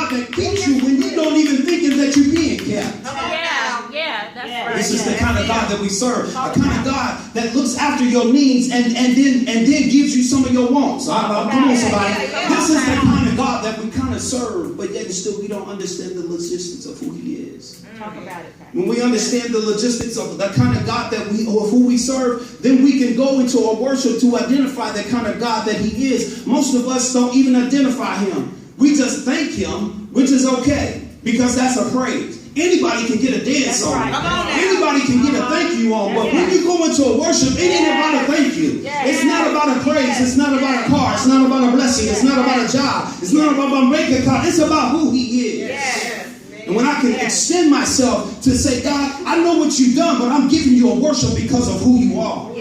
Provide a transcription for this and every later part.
God that keeps you when you don't even think that you're being kept. Yeah, that's right. This is the kind of God that we serve. A kind of God that looks after your needs and then gives you some of your wants. Come on, somebody. This is the kind of God that we kind of serve, but yet still we don't understand the logistics of who He is. Talk about it. When we understand the logistics of the kind of God that we, or who we serve, then we can go into our worship to identify the kind of God that He is. Most of us don't even identify Him. We just thank Him, which is okay, because that's a praise. Anybody can get a dance on. Right. Anybody can get a thank you on. But when you go into a worship, it ain't about a thank you. It's not about a praise. It's not about a car. It's not about a blessing. It's not about a job. It's not about my bank account. It's about who He is. And when I can extend myself to say, God, I know what you've done, but I'm giving you a worship because of who you are.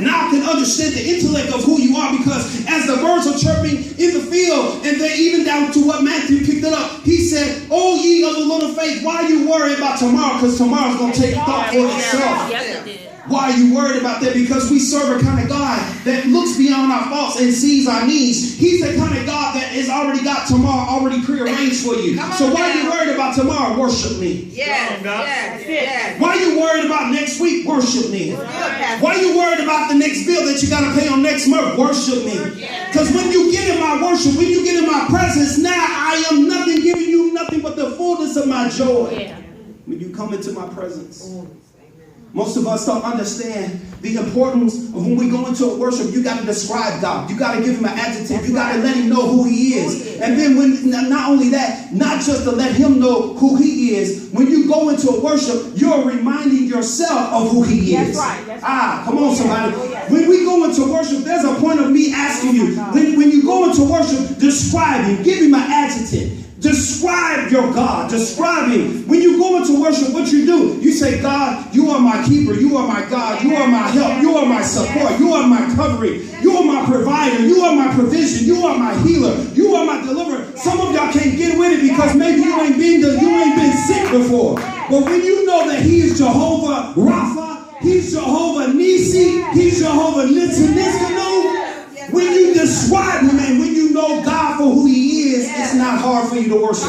Now I can understand the intellect of who you are, because as the birds are chirping in the field, and they even down to what Matthew picked it up, he said, "Oh, ye of the little faith, why are you worried about tomorrow? Because tomorrow's going to take thought for itself." Yes, it did. Why are you worried about that? Because we serve a kind of God that looks beyond our faults and sees our needs. He's the kind of God that has already got tomorrow already prearranged for you. So why are you worried about tomorrow? Worship me. Why are you worried about next week? Worship me. Why are you worried about the next bill that you got to pay on next month? Worship me. Because when you get in my worship, when you get in my presence, now I am nothing, giving you nothing but the fullness of my joy. When you come into my presence. Most of us don't understand the importance of when we go into a worship. You got to describe God. You got to give Him an adjective. You got to let Him know who He is. And then when not only that, not just to let Him know who He is, when you go into a worship, you're reminding yourself of who He is. That's right. Come on, somebody. When we go into worship, there's a point of me asking you, when you go into worship, describe Him. Give Him an adjective. Describe your God. Describe Him. When you go into worship, what you do? You say, God, you are my keeper. You are my God. You are my help. You are my support. You are my covering. You are my provider. You are my provision. You are my healer. You are my deliverer. Some of y'all can't get with it because maybe you ain't been sick before. But when you know that He is Jehovah Rapha, He's Jehovah Nisi, He's Jehovah Nitzaniskanu, when you describe Him and when you know God for who He is, it's not hard for you to worship.